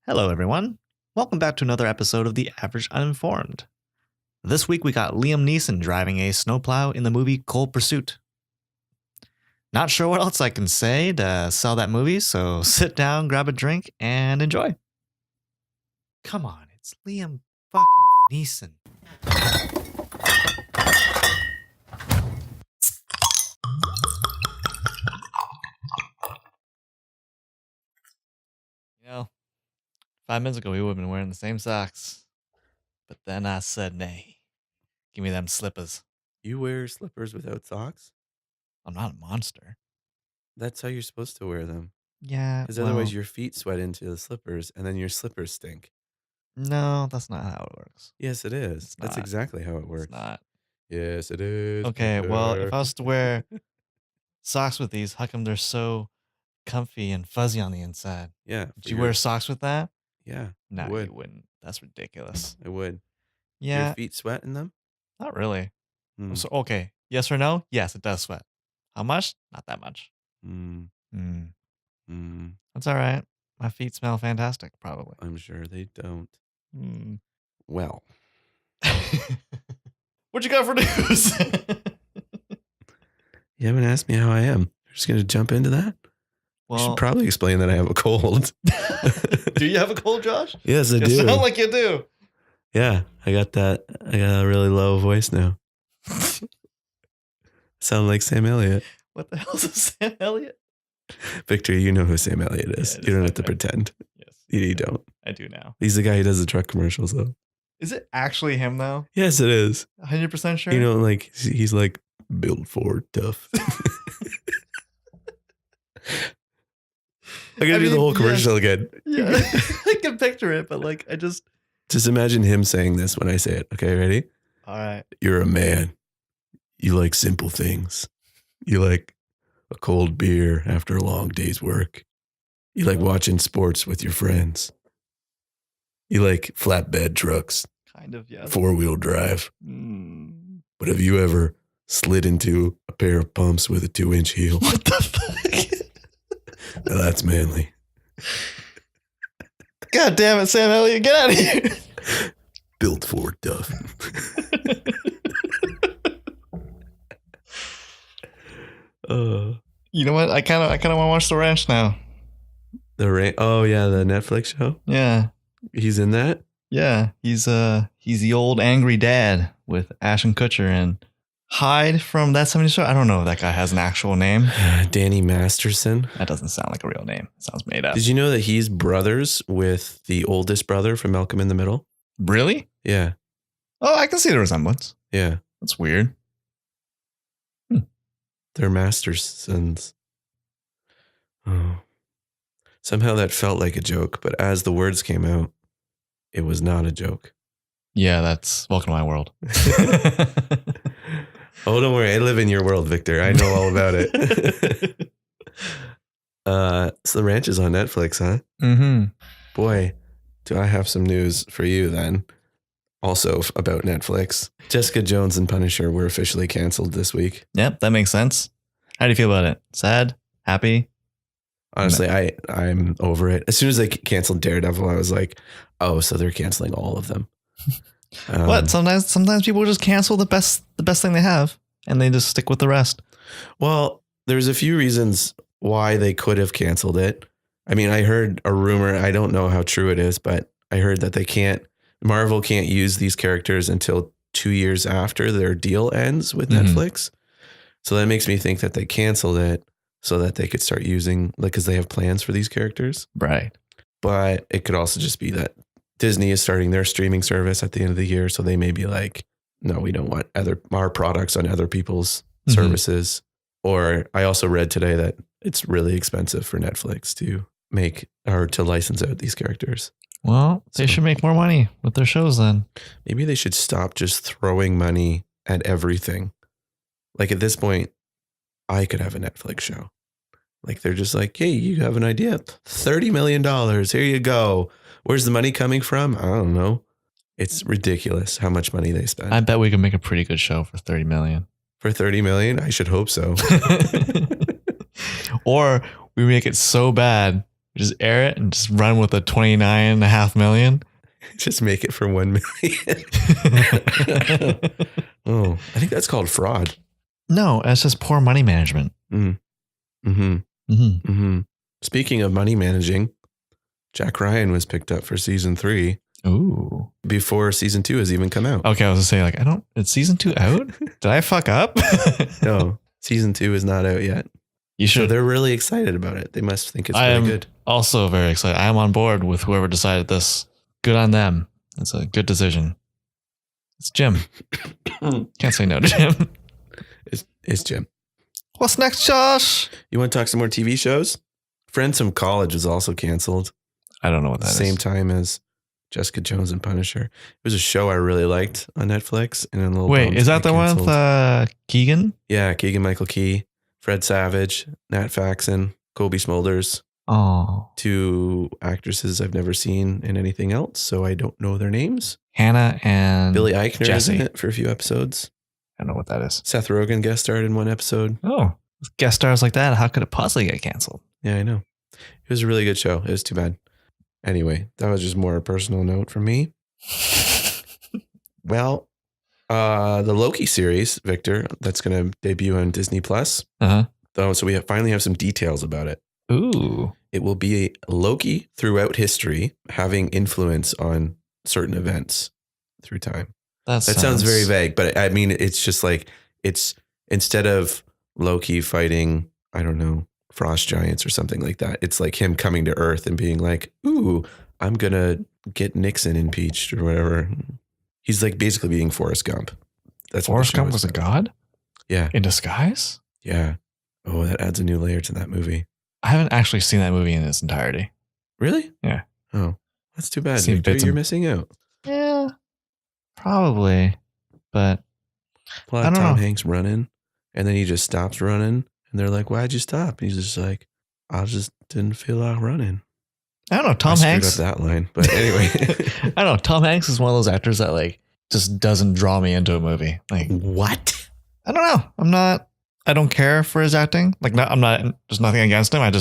Hello, everyone. Welcome back to another episode of The Average Uninformed. This week we got Liam Neeson driving a snowplow in the movie Cold Pursuit. Not sure what else I can say to sell that movie, so sit down, grab a drink, and enjoy. Come on, it's Liam fucking Neeson. You know, 5 minutes ago we would have been wearing the same socks. But then I said nay. Give me them slippers. You wear slippers without socks? I'm not a monster. That's how you're supposed to wear them. Yeah. Because otherwise your feet sweat into the slippers and then your slippers stink. No, that's not how it works. Yes, it is. It's That's not. exactly how it works. It's not. Yes, it is. Okay, well, if I was to wear socks with these, how come they're so comfy and fuzzy on the inside? Yeah. Would you wear socks with that? Yeah. No, I would. you wouldn't. That's ridiculous. I would. Yeah. Your feet sweat in them? Not really. Mm. So, okay. Yes or no? Yes, it does sweat. How much? Not that much. That's all right. My feet smell fantastic, probably. I'm sure they don't. Mm. Well. What you got for news? You haven't asked me how I am. You're just going to jump into that? Well, I should probably explain that I have a cold. Do you have a cold, Josh? Yes, I do. You sound like you do. Yeah, I got a really low voice now. Sound like Sam Elliott. What the hell is a Sam Elliott? Victor, you know who Sam Elliott is. Yeah, you don't have to pretend. Yes. You don't. I do now. He's the guy who does the truck commercials, though. Is it actually him, though? Yes, it is. 100% sure? You know, like, he's like, built for tough. I'm going to do the whole commercial again. Yeah, I can picture it, but like, I just imagine him saying this when I say it. Okay, ready? All right. You're a man. You like simple things. You like a cold beer after a long day's work. You like watching sports with your friends. You like flatbed trucks. Kind of, yes. 4-wheel drive. Mm. But have you ever slid into a pair of pumps with a 2-inch heel? What the fuck? Now that's manly. God damn it, Sam Elliott, get out of here. Built for tough. You know what? I kind of want to watch The Ranch now. Oh yeah, the Netflix show. Yeah. He's in that. Yeah, he's the old angry dad with Ashton Kutcher and Hyde from That 70s Show. I don't know if that guy has an actual name. Danny Masterson. That doesn't sound like a real name. It sounds made up. Did you know that he's brothers with the oldest brother from Malcolm in the Middle? Really? Yeah. Oh, I can see the resemblance. Yeah. That's weird. They're Mastersons. Oh. Somehow that felt like a joke, but as the words came out, it was not a joke. Yeah, that's welcome to my world. Oh, don't worry. I live in your world, Victor. I know all about it. So The Ranch is on Netflix, huh? Mm-hmm. Boy, do I have some news for you then. Also about Netflix. Jessica Jones and Punisher were officially canceled this week. Yep, that makes sense. How do you feel about it? Sad? Happy? Honestly, I'm over it. As soon as they canceled Daredevil, I was like, oh, so they're canceling all of them. What? Sometimes people just cancel the best thing they have and they just stick with the rest. Well, there's a few reasons why they could have canceled it. I mean, I heard a rumor. I don't know how true it is, but I heard that Marvel can't use these characters until 2 years after their deal ends with Netflix. So that makes me think that they canceled it so that they could start using, like, because they have plans for these characters. Right. But it could also just be that Disney is starting their streaming service at the end of the year. So they may be like, no, we don't want our products on other people's services. Or I also read today that it's really expensive for Netflix to make or to license out these characters. Well, they should make more money with their shows then. Maybe they should stop just throwing money at everything. Like at this point, I could have a Netflix show. Like they're just like, hey, you have an idea? $30 million. Here you go. Where's the money coming from? I don't know. It's ridiculous how much money they spend. I bet we could make a pretty good show for $30 million. For $30 million? I should hope so. Or we make it so bad We just air it and just run with a 29.5 million. Just make it for 1 million. Oh, I think that's called fraud. No, it's just poor money management. Speaking of money managing, Jack Ryan was picked up for season 3. Ooh. Before season 2 has even come out. Okay, I was gonna say, is season 2 out? Did I fuck up? No, season 2 is not out yet. You should. So they're really excited about it. They must think it's I really am good. Also very excited. I am on board with whoever decided this. Good on them. It's a good decision. It's Jim. Can't say no to Jim. It's Jim. What's next, Josh? You want to talk some more TV shows? Friends from College was also canceled. I don't know what that is. Same time as Jessica Jones and Punisher. It was a show I really liked on Netflix. And a little Wait, is that the one with Keegan? Yeah, Keegan-Michael Key, Fred Savage, Nat Faxon, Kobe Smulders. Oh. 2 actresses I've never seen in anything else, so I don't know their names. Hannah and Billy Eichner is Jesse. in it for a few episodes. I don't know what that is. Seth Rogen guest starred in 1 episode. Oh, with guest stars like that, how could it possibly get canceled? Yeah, I know. It was a really good show. It was too bad. Anyway, that was just more a personal note from me. Well, the Loki series, Victor, that's going to debut on Disney Plus. So we finally have some details about it. Ooh. It will be a Loki throughout history, having influence on certain events through time. That sounds very vague, but I mean, it's just like, it's instead of Loki fighting, I don't know, frost giants or something like that. It's like him coming to Earth and being like, ooh, I'm going to get Nixon impeached or whatever. He's like basically being Forrest Gump. That's Forrest Gump was a god? Yeah. In disguise? Yeah. Oh, that adds a new layer to that movie. I haven't actually seen that movie in its entirety. Really? Yeah. Oh, that's too bad. Seen Victor, you're missing out. Yeah, probably. But I don't know. Tom Hanks running, and then he just stops running, and they're like, "Why'd you stop?" And he's just like, "I just didn't feel like running." I don't know. Tom Hanks screwed up that line, but anyway, I don't know. Tom Hanks is one of those actors that like just doesn't draw me into a movie. Like what? I don't know. I don't care for his acting. Like, there's nothing against him.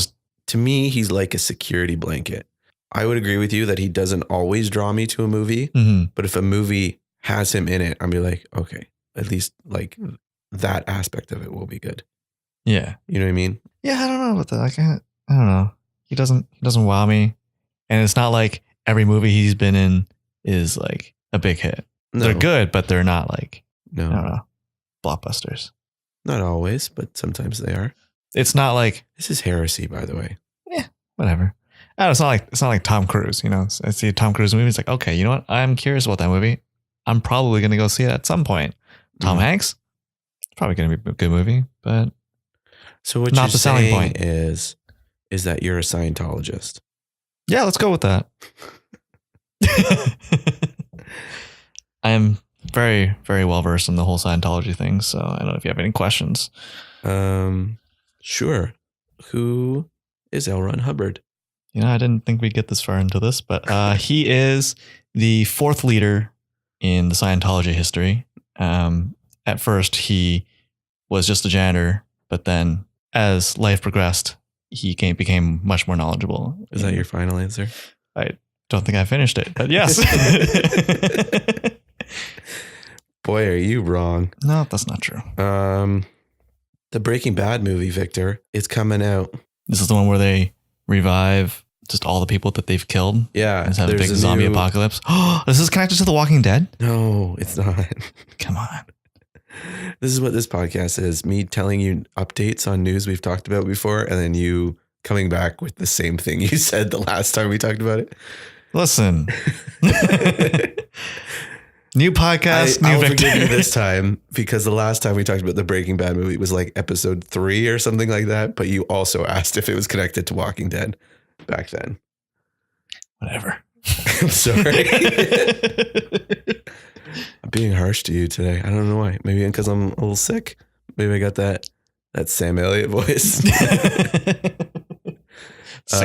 To me, he's like a security blanket. I would agree with you that he doesn't always draw me to a movie, but if a movie has him in it, I'll be like, okay, at least like that aspect of it will be good. Yeah. You know what I mean? Yeah. I don't know about that. Like, I don't know. He doesn't wow me. And it's not like every movie he's been in is like a big hit. No. They're good, but they're not like, I don't know, blockbusters. Not always, but sometimes they are. It's not like, this is heresy, by the way. Yeah, whatever. I don't know, it's not like Tom Cruise, you know. I see a Tom Cruise movie. It's like, okay, you know what? I'm curious about that movie. I'm probably going to go see it at some point. Tom Hanks, it's probably going to be a good movie, but so what not you're the selling saying point is that you're a Scientologist. Yeah, let's go with that. I am very, very well versed in the whole Scientology thing, so I don't know if you have any questions. Sure. Who is L. Ron Hubbard? You know, I didn't think we'd get this far into this, but he is the 4th leader in the Scientology history. At first, he was just a janitor, but then as life progressed, he became much more knowledgeable. Is that your final answer? I don't think I finished it, but yes. Boy, are you wrong. No, that's not true. The Breaking Bad movie, Victor, is coming out. This is the one where they revive just all the people that they've killed. Yeah. And have a big zombie apocalypse. Oh, this is connected to The Walking Dead? No, it's not. Come on. This is what this podcast is. Me telling you updates on news we've talked about before, and then you coming back with the same thing you said the last time we talked about it. Listen. New podcast, new I'll Victor. forgive you this time, because the last time we talked about the Breaking Bad movie was like episode 3 or something like that. But you also asked if it was connected to Walking Dead back then. Whatever. I'm sorry. I'm being harsh to you today. I don't know why. Maybe because I'm a little sick. Maybe I got that Sam Elliott voice. Sick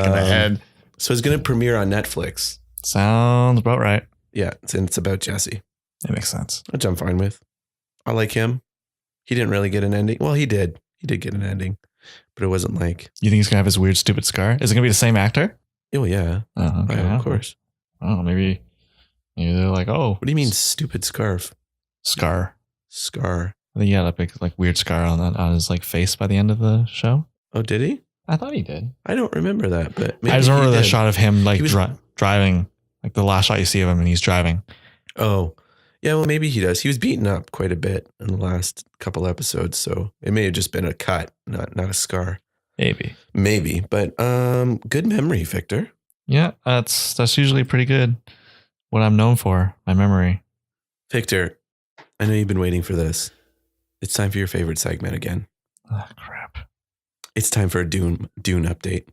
in the head. So it's going to premiere on Netflix. Sounds about right. Yeah, it's about Jesse. That makes sense. Which I'm fine with. I like him. He didn't really get an ending. Well, he did. He did get an ending. but it wasn't like, You think he's gonna have his weird, stupid scar? Is it gonna be the same actor? oh yeah, Oh, okay. of course. Oh, maybe they're like, oh, What do you mean stupid scarf? scar? Scar. I think he had a big, like, weird scar on his like face by the end of the show. Oh, did he? I thought he did. I don't remember that, but maybe I just he remember the did. shot of him like He was- driving, like the last shot you see of him, and he's driving. Oh, yeah. Well, maybe he does. He was beaten up quite a bit in the last couple episodes, so it may have just been a cut, not a scar. Maybe, but good memory, Victor. Yeah, that's usually pretty good. What I'm known for, my memory. Victor, I know you've been waiting for this. It's time for your favorite segment again. Oh, crap. It's time for a Dune update.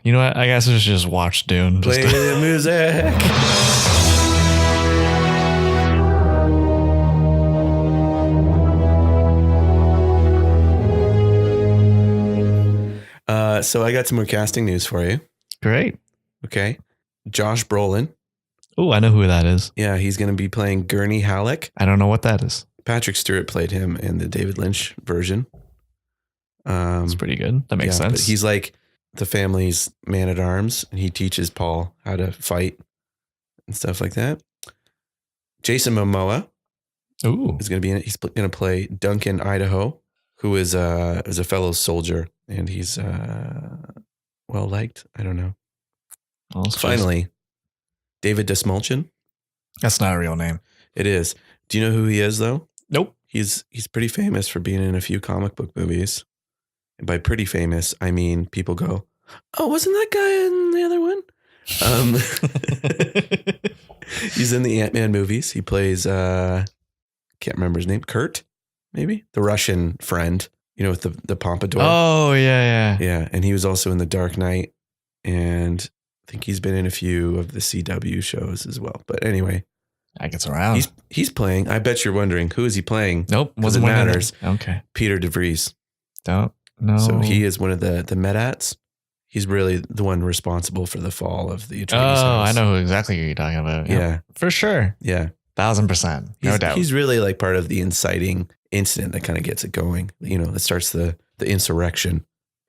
You know what? I guess I should just watch Dune. Play the music. So I got some more casting news for you. Great. Okay. Josh Brolin. Oh, I know who that is. Yeah, he's going to be playing Gurney Halleck. I don't know what that is. Patrick Stewart played him in the David Lynch version. That's pretty good. That makes sense. But he's like the family's man at arms, and he teaches Paul how to fight and stuff like that. Jason Momoa is going to be in it. He's going to play Duncan Idaho, who is a fellow soldier, and he's well liked. I don't know. Finally, David Desmulchin. That's not a real name. It is. Do you know who he is, though? Nope. He's pretty famous for being in a few comic book movies. And by pretty famous, I mean people go, "Oh, wasn't that guy in the other one?" He's in the Ant-Man movies. He plays can't remember his name. Kurt, maybe the Russian friend. You know, with the pompadour. Oh yeah. Yeah, and he was also in The Dark Knight, and I think he's been in a few of the CW shows as well. But anyway, that gets around. He's playing. I bet you're wondering, who is he playing? Nope, wasn't matters. Okay, Peter DeVries. Don't know. So he is one of the Medats. He's really the one responsible for the fall of the Atreides house. I know who exactly you're talking about. Yeah, for sure. Yeah, 1000%. No doubt. He's really like part of the inciting incident that kind of gets it going. You know, that starts the insurrection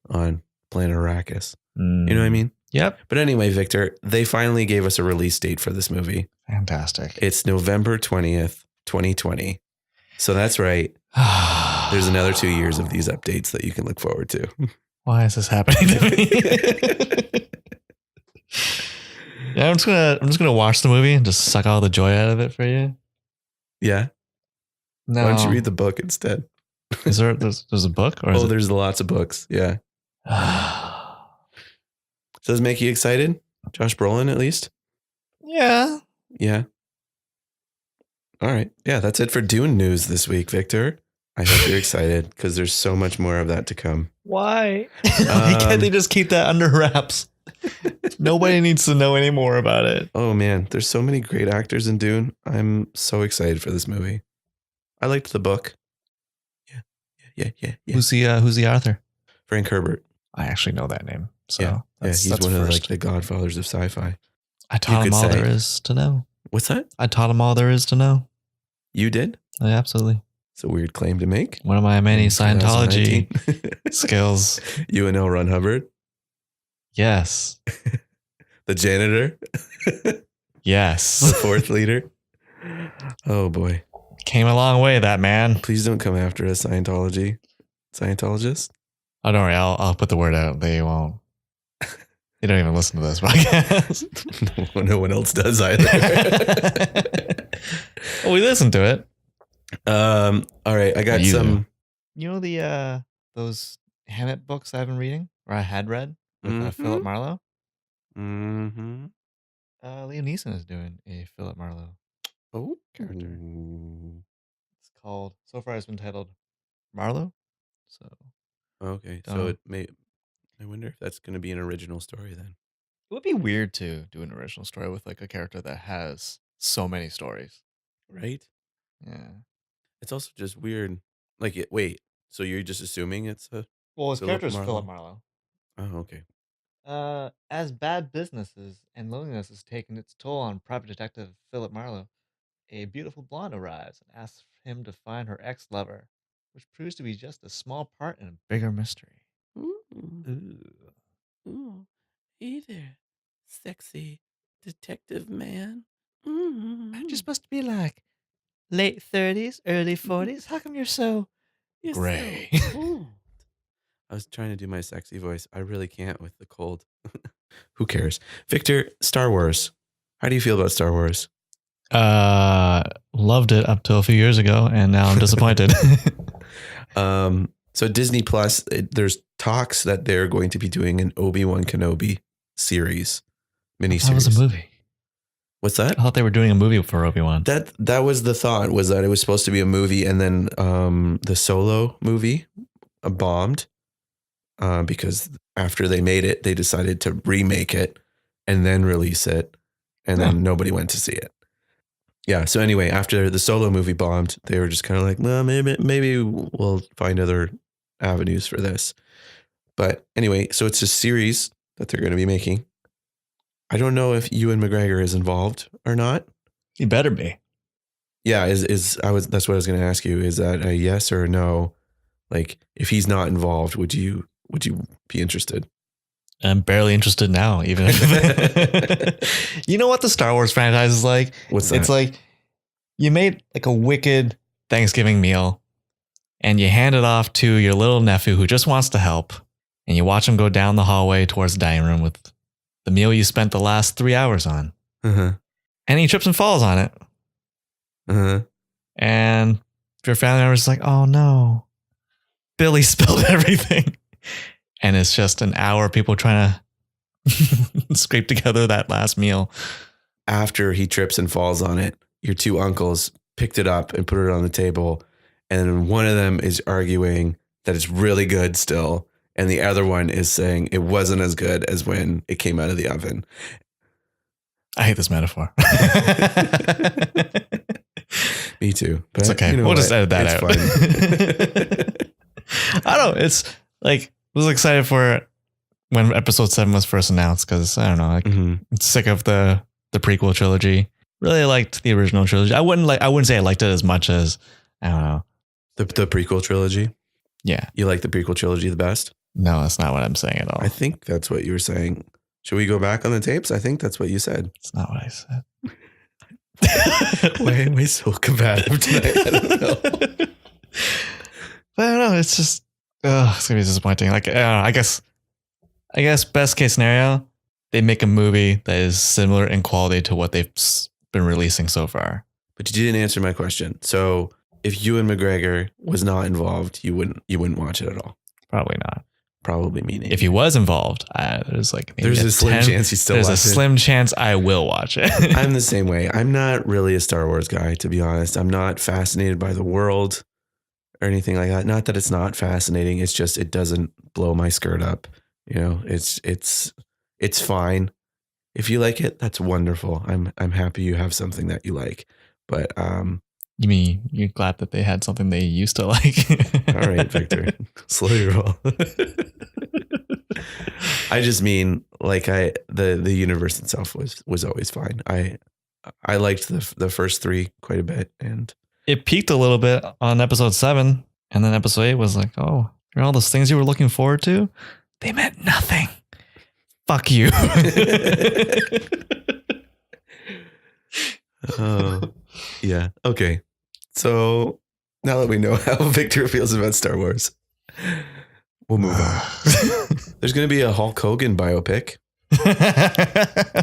on planet Arrakis. You know what I mean? Yep. But anyway, Victor, they finally gave us a release date for this movie. Fantastic. It's November 20th, 2020. So that's right. There's another 2 years of these updates that you can look forward to. Why is this happening to me? Yeah, I'm just gonna watch the movie and just suck all the joy out of it for you. Yeah. No. Why don't you read the book instead? Is there's a book? Or there's lots of books. Yeah. Does it make you excited? Josh Brolin, at least? Yeah. Yeah. All right. Yeah, that's it for Dune news this week, Victor. I hope you're excited because there's so much more of that to come. Why? Why can't they just keep that under wraps? Nobody needs to know any more about it. Oh, man. There's so many great actors in Dune. I'm so excited for this movie. I liked the book. Yeah. Who's the author? Frank Herbert. I actually know that name. So he's one of the godfathers of sci-fi. I taught him all there is to know. What's that? I taught him all there is to know. You did? Absolutely. It's a weird claim to make. One of my many Scientology skills. You and L. Ron Hubbard? Yes. The janitor? Yes. The fourth leader? Oh, boy. Came a long way, that man. Please don't come after us, Scientologists. Oh, don't worry. I'll put the word out. They won't. They don't even listen to this podcast. No one else does either. Well, we listen to it. All right. I got some. You know those Hammett books I've been reading, or I had read with Philip Marlowe? Mm-hmm. Liam Neeson is doing a Philip Marlowe character. It's called, so far it's been titled Marlowe. So okay. So I wonder if that's going to be an original story then. It would be weird to do an original story with like a character that has so many stories. Right? Yeah. It's also just weird. Like, wait, so you're just assuming it's a... Well, his character is Philip Marlowe. Oh, okay. As bad businesses and loneliness has taken its toll on private detective Philip Marlowe, a beautiful blonde arrives and asks him to find her ex-lover, which proves to be just a small part in a bigger mystery. Ooh. Ooh. Hey there, sexy detective man. Just must be like late 30s, early 40s. How come you're so You're gray? so old. I was trying to do my sexy voice. I really can't with the cold. Who cares? Victor, Star Wars. How do you feel about Star Wars? Loved it up till a few years ago, and now I'm disappointed. So Disney Plus, there's talks that they're going to be doing an Obi-Wan Kenobi series, miniseries. That was a movie. What's that? I thought they were doing a movie for Obi-Wan. That was the thought, was that it was supposed to be a movie, and then the Solo movie bombed because after they made it, they decided to remake it and then release it, and then nobody went to see it. Yeah. So anyway, after the Solo movie bombed, they were just kind of like, well, maybe we'll find other avenues for this. But anyway, so it's a series that they're going to be making. I don't know if Ewan McGregor is involved or not. He better be. Yeah, that's what I was going to ask you. Is that a yes or a no? Like, if he's not involved, would you be interested? I'm barely interested now, even if you know what the Star Wars franchise is like? What's that? It's like you made like a wicked Thanksgiving meal and you hand it off to your little nephew who just wants to help, and you watch him go down the hallway towards the dining room with the meal you spent the last 3 hours on. Uh-huh. And he trips and falls on it. Uh-huh. And your family member is like, oh no, Billy spilled everything. And it's just an hour of people trying to scrape together that last meal. After he trips and falls on it, your two uncles picked it up and put it on the table. And one of them is arguing that it's really good still. And the other one is saying it wasn't as good as when it came out of the oven. I hate this metaphor. Me too. But it's okay. You know we'll what? just edit that out. I don't know. It's like, I was excited for it when episode 7 was first announced because I don't know, like, I'm sick of the prequel trilogy. Really liked the original trilogy. I wouldn't say I liked it as much as, I don't know, the prequel trilogy. Yeah, you like the prequel trilogy the best? No, that's not what I'm saying at all. I think that's what you were saying. Should we go back on the tapes? I think that's what you said. It's not what I said. Why am I so combative tonight? I don't know. But I don't know. It's just, it's gonna be disappointing. Like, I guess best case scenario, they make a movie that is similar in quality to what they've been releasing so far. But you didn't answer my question. So if Ewan McGregor was not involved, you wouldn't watch it at all. Probably not. Probably meaning if he was involved, there's a slim chance he's still. There's a slim chance I will watch it. I'm the same way. I'm not really a Star Wars guy, to be honest. I'm not fascinated by the world or anything like that. Not that it's not fascinating. It's just it doesn't blow my skirt up. You know, it's fine. If you like it, that's wonderful. I'm happy you have something that you like. But you mean you're glad that they had something they used to like? All right, Victor, slow your roll. I just mean like the universe itself was always fine. I liked the first 3 quite a bit, and it peaked a little bit on episode 7, and then episode 8 was like, oh, you're all those things you were looking forward to, they meant nothing. Fuck you. Yeah. Okay. So now that we know how Victor feels about Star Wars, we'll move on. There's going to be a Hulk Hogan biopic.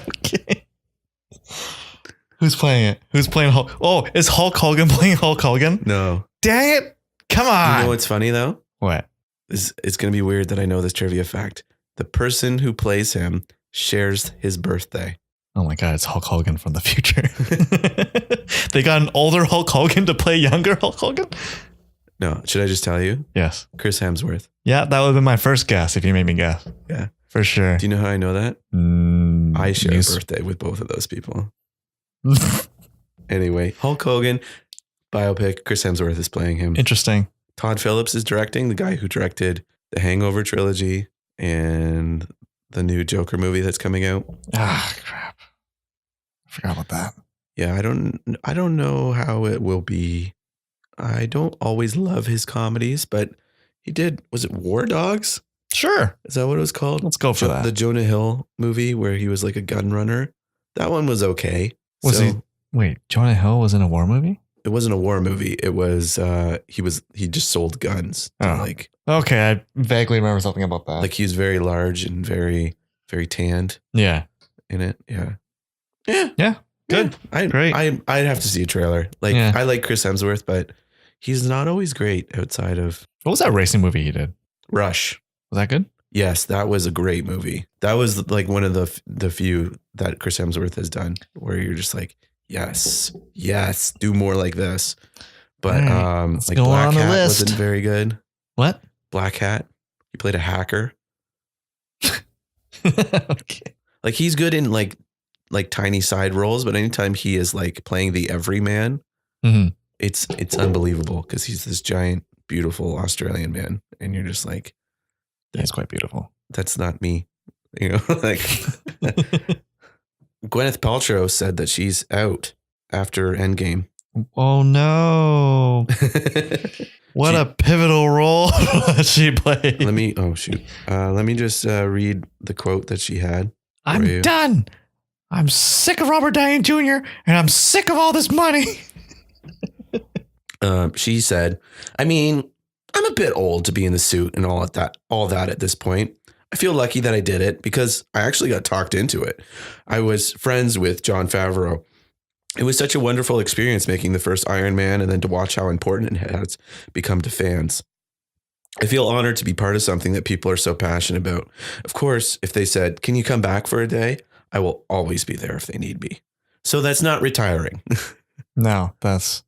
Okay. Who's playing it? Who's playing Hulk? Oh, is Hulk Hogan playing Hulk Hogan? No. Dang it. Come on. You know what's funny though? What? It's going to be weird that I know this trivia fact. The person who plays him shares his birthday. Oh my God, it's Hulk Hogan from the future. They got an older Hulk Hogan to play younger Hulk Hogan? No, should I just tell you? Yes. Chris Hemsworth. Yeah, that would have been my first guess if you made me guess. Yeah. For sure. Do you know how I know that? I share a birthday with both of those people. Anyway, Hulk Hogan, biopic, Chris Hemsworth is playing him. Interesting. Todd Phillips is directing, the guy who directed the Hangover trilogy and the new Joker movie that's coming out. Ah, crap. I forgot about that. Yeah, I don't know how it will be. I don't always love his comedies, but he did, was it War Dogs? Sure. Is that what it was called? Let's go for that. The Jonah Hill movie where he was like a gun runner. That one was okay. Wait, Jonah Hill was in a war movie? It wasn't a war movie. It was he just sold guns. Like, okay, I vaguely remember something about that. Like he was very large and very, very tanned. Yeah. In it. Yeah. Yeah. Good. Great. I'd have to see a trailer. Like I like Chris Hemsworth, but he's not always great outside of. What was that racing movie he did? Rush. Was that good? Yes, that was a great movie. That was like one of the few that Chris Hemsworth has done where you're just like, yes, do more like this. But like Black Hat wasn't very good. What? Black Hat. He played a hacker. Okay. Like he's good in like tiny side roles, but anytime he is like playing the everyman, it's unbelievable because he's this giant, beautiful Australian man, and you're just like, that's quite beautiful. That's not me, you know. Like Gwyneth Paltrow said that she's out after Endgame. Oh no! What a pivotal role she played. Let me just read the quote that she had. I'm done. I'm sick of Robert Downey Jr. and I'm sick of all this money. She said, I mean, I'm a bit old to be in the suit and all that at this point. I feel lucky that I did it because I actually got talked into it. I was friends with Jon Favreau. It was such a wonderful experience making the first Iron Man and then to watch how important it has become to fans. I feel honored to be part of something that people are so passionate about. Of course, if they said, can you come back for a day? I will always be there if they need me. So that's not retiring. No, that's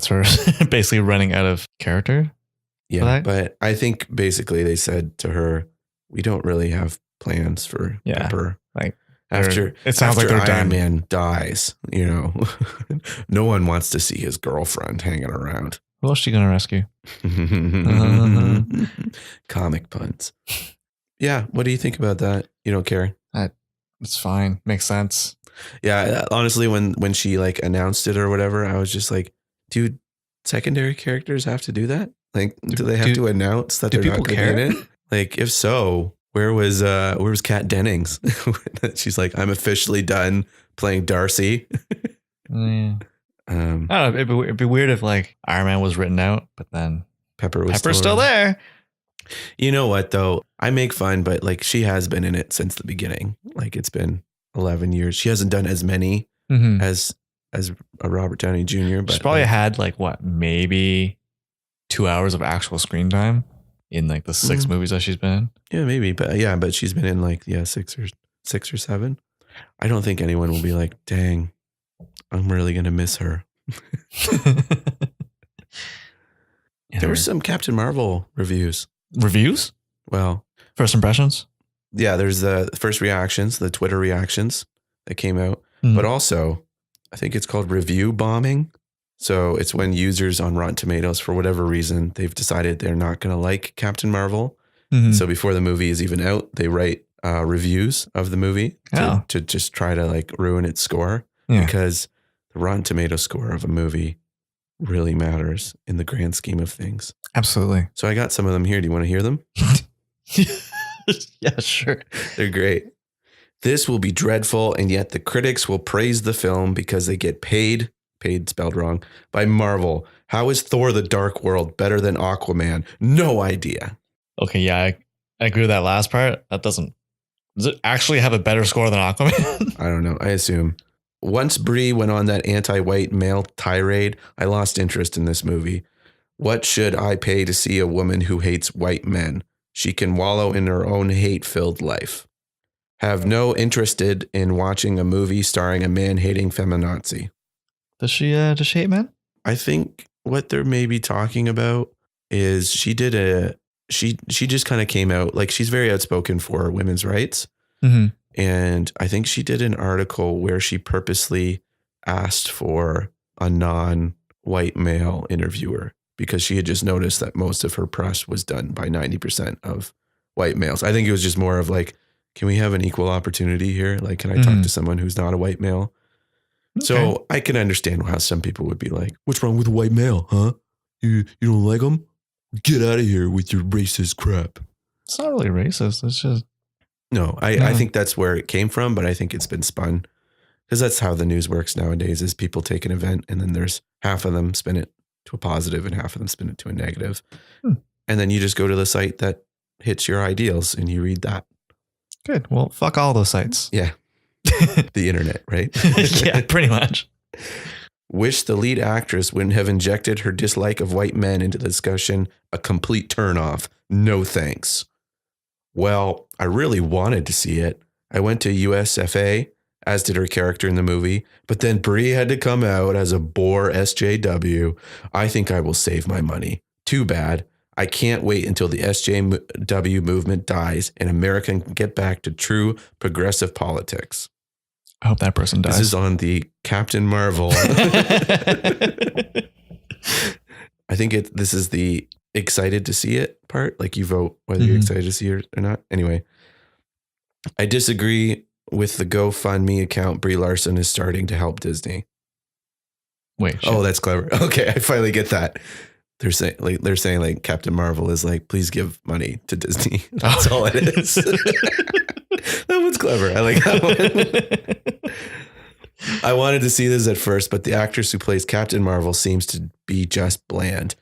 her basically running out of character. Yeah, but I think basically they said to her, we don't really have plans for Pepper. Like after Iron Man dies, you know, no one wants to see his girlfriend hanging around. Who else is she going to rescue? Comic puns. Yeah. What do you think about that? You don't care? It's fine. Makes sense. Yeah. Honestly, when she like announced it or whatever, I was just like, dude, secondary characters have to do that? Like, do they have to announce that they're not going to be in it? Like, if so, where was Kat Dennings? She's like, I'm officially done playing Darcy. Yeah. I don't know. It'd be weird if like Iron Man was written out, but then Pepper's still there. You know what though? I make fun, but like she has been in it since the beginning. Like it's been 11 years. She hasn't done as many as a Robert Downey Jr. But she's probably had like what, maybe 2 hours of actual screen time in like the 6 movies that she's been in. Yeah, maybe, but she's been in like 6 or 7. I don't think anyone will be like, dang, I'm really gonna miss her. There were some Captain Marvel reviews. Reviews? Well, first impressions? Yeah, there's the first reactions, the Twitter reactions that came out. But also, I think it's called review bombing. So it's when users on Rotten Tomatoes, for whatever reason, they've decided they're not going to like Captain Marvel. So before the movie is even out, they write reviews of the movie to just try to like ruin its score. Yeah. Because the Rotten Tomato score of a movie really matters in the grand scheme of things. Absolutely. So I got some of them here. Do you want to hear them? Yeah, sure. They're great. This will be dreadful, and yet the critics will praise the film because they get paid spelled wrong, by Marvel. How is Thor: The Dark World better than Aquaman? No idea. Okay, yeah, I agree with that last part. Does it actually have a better score than Aquaman? I don't know. I assume. Once Brie went on that anti-white male tirade, I lost interest in this movie. What should I pay to see a woman who hates white men? She can wallow in her own hate-filled life. Have no interested in watching a movie starring a man-hating feminazi. Does she hate men? I think what they're maybe talking about is she just kind of came out, like she's very outspoken for women's rights. And I think she did an article where she purposely asked for a non-white male interviewer because she had just noticed that most of her press was done by 90% of white males. I think it was just more of like, can we have an equal opportunity here? Like, can I talk to someone who's not a white male? Okay. So I can understand how some people would be like, what's wrong with a white male, huh? You don't like them? Get out of here with your racist crap. It's not really racist. It's just No, I think that's where it came from, but I think it's been spun because that's how the news works nowadays is people take an event and then there's half of them spin it to a positive and half of them spin it to a negative. And then you just go to the site that hits your ideals and you read that. good. Well, fuck all those sites. Yeah. The internet, right? Yeah, pretty much. Wish the lead actress wouldn't have injected her dislike of white men into the discussion. A complete turnoff. No thanks. Well, I really wanted to see it. I went to USFA, as did her character in the movie, but then Brie had to come out as a bore SJW. I think I will save my money. Too bad. I can't wait until the SJW movement dies and America can get back to true progressive politics. I hope that person dies. This is on the Captain Marvel. I think this is the excited to see it part. Like you vote whether you're excited to see it or not. Anyway, I disagree with the GoFundMe account Brie Larson is starting to help Disney. Wait. Shit. Oh, that's clever. Okay, I finally get that. They're saying like Captain Marvel is like, please give money to Disney. That's all it is. That one's clever. I like that one. I wanted to see this at first, but the actress who plays Captain Marvel seems to be just bland.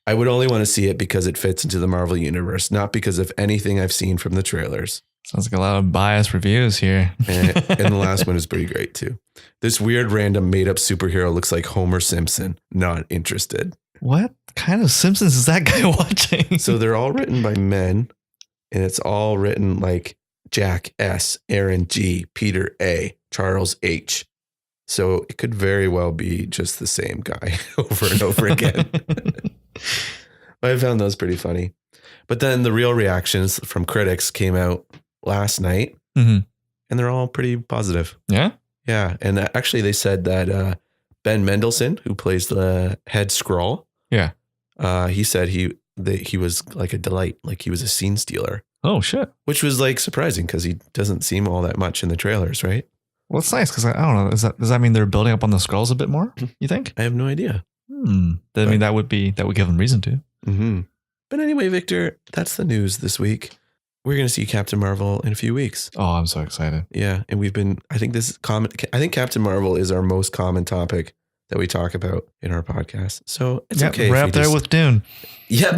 I would only want to see it because it fits into the Marvel universe, not because of anything I've seen from the trailers. Sounds like a lot of biased reviews here. And the last one is pretty great too. This weird random made up superhero looks like Homer Simpson. Not interested. What kind of Simpsons is that guy watching? So they're all written by men and it's all written like Jack S, Aaron G, Peter A, Charles H. So it could very well be just the same guy over and over again. I found those pretty funny. But then the real reactions from critics came out last night and they're all pretty positive. Yeah? Yeah. And actually they said that Ben Mendelsohn, who plays the head Skrull, he said he was like a delight, like he was a scene stealer. Oh, shit. Which was like surprising because he doesn't seem all that much in the trailers, right? Well, it's nice because I don't know. Does that mean they're building up on the Skrulls a bit more? You think? I have no idea. I mean, that would give them reason to. But anyway, Victor, that's the news this week. We're going to see Captain Marvel in a few weeks. Oh, I'm so excited. Yeah. And I think Captain Marvel is our most common topic that we talk about in our podcast. So it's okay. Right up there with Dune. Yep.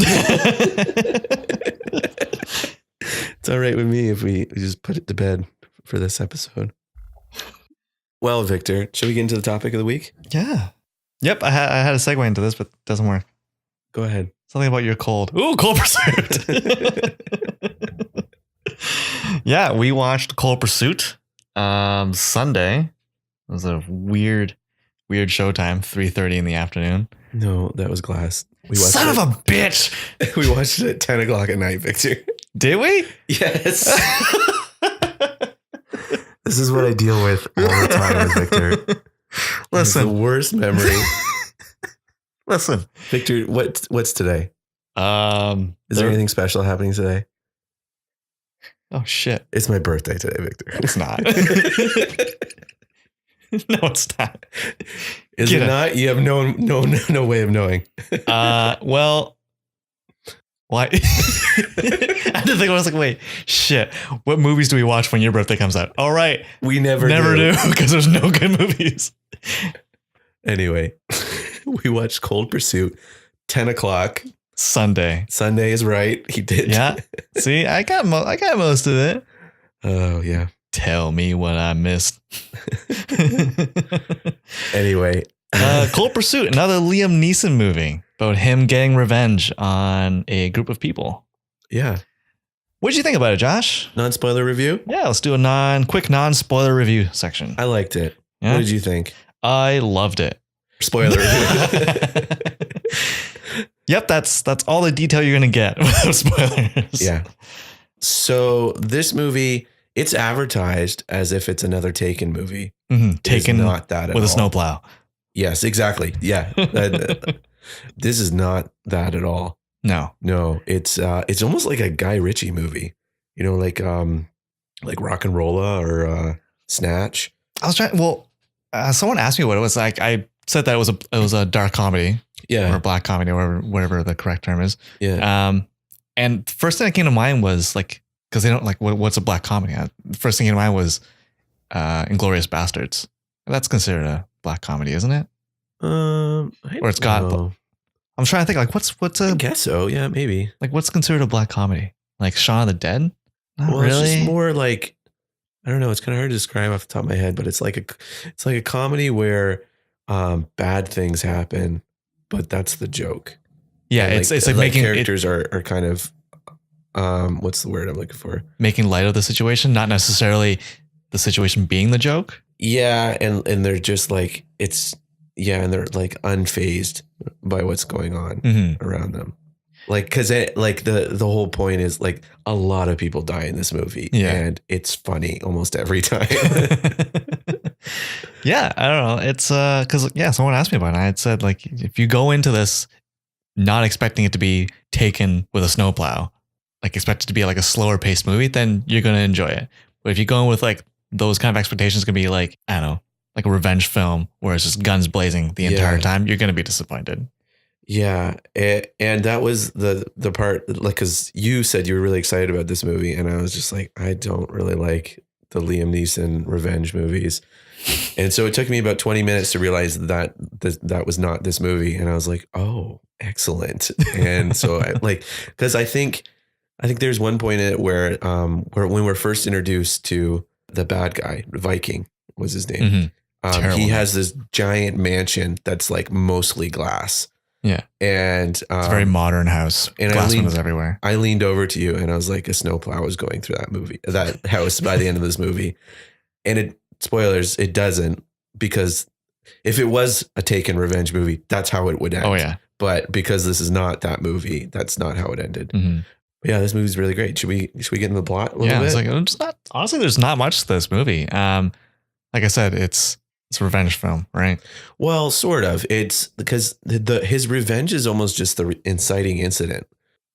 It's all right with me if we just put it to bed for this episode. Well, Victor, should we get into the topic of the week? Yeah. Yep. I had a segue into this, but it doesn't work. Go ahead. Something about your cold. Ooh, Cold Pursuit. Yeah, we watched Cold Pursuit Sunday. It was a weird showtime, 3:30 in the afternoon. No, that was Glass. Son of a bitch. We watched it at 10 o'clock at night, Victor. Did we? Yes. This is what I deal with all the time, Victor. Listen. The worst memory. Listen. Victor, what's today? Is there anything special happening today? Oh, shit. It's my birthday today, Victor. It's not. No, it's not. Is it not? You have no way of knowing. Well, why? I had to think. I was like, wait, shit. What movies do we watch when your birthday comes out? All right, we never do because there's no good movies. Anyway, we watched Cold Pursuit, 10 o'clock Sunday. Sunday is right. He did. Yeah. See, I got most of it. Oh yeah. Tell me what I missed. Anyway. Cold Pursuit, another Liam Neeson movie about him getting revenge on a group of people. Yeah. What did you think about it, Josh? Non-spoiler review? Yeah, let's do a quick non-spoiler review section. I liked it. Yeah? What did you think? I loved it. Spoiler review. Yep, that's all the detail you're going to get without spoilers. Yeah. So this movie, it's advertised as if it's another Taken movie. Taken not that at with all. A snowplow. Yes, exactly. Yeah. This is not that at all. No. It's almost like a Guy Ritchie movie, like Rock and Rolla or Snatch. I was trying. Well, someone asked me what it was like. I said that it was a dark comedy, or a black comedy, or whatever the correct term is. Yeah. And first thing that came to mind was like, because they don't like what's a black comedy. First thing came to mind was Inglourious Bastards. That's considered a black comedy, isn't it? Or it's got. know. I'm trying to think like what's I a guess so. Yeah, maybe. like what's considered a black comedy? Like Shaun of the Dead? Not Well, really. it's just more like, I don't know. It's kind of hard to describe off the top of my head, but it's like a comedy where bad things happen, but that's the joke. Yeah, And it's like making characters are kind of what's the word I'm looking for? Making light of the situation, not necessarily the situation being the joke. Yeah, and they're just like and they're like unfazed by what's going on around them. Like, cause the whole point is like a lot of people die in this movie, and it's funny almost every time. Yeah, I don't know. It's cause someone asked me about it. And I had said like, if you go into this not expecting it to be taken with a snowplow, like expect it to be like a slower paced movie, then you're going to enjoy it. But if you go in with like those kind of expectations, going to be like, I don't know, like a revenge film where it's just guns blazing the entire time, you're going to be disappointed. Yeah. And that was the part, like, cause you said you were really excited about this movie. And I was just like, I don't really like the Liam Neeson revenge movies. And so it took me about 20 minutes to realize that that was not this movie. And I was like, oh, excellent. And so cause I think there's one point in it where when we're first introduced to the bad guy, Viking was his name. He has this giant mansion that's like mostly glass. Yeah. And it's a very modern house. And glass windows everywhere. I leaned over to you and I was like, a snowplow was going through that house by the end of this movie. And spoilers, it doesn't, because if it was a Taken revenge movie, that's how it would end. Oh yeah. But because this is not that movie, that's not how it ended. But yeah, this movie's really great. Should we get into the plot a little bit? It's like, it's not, honestly, there's not much to this movie. Like I said, it's a revenge film, right? Well, sort of. It's because his revenge is almost just the inciting incident.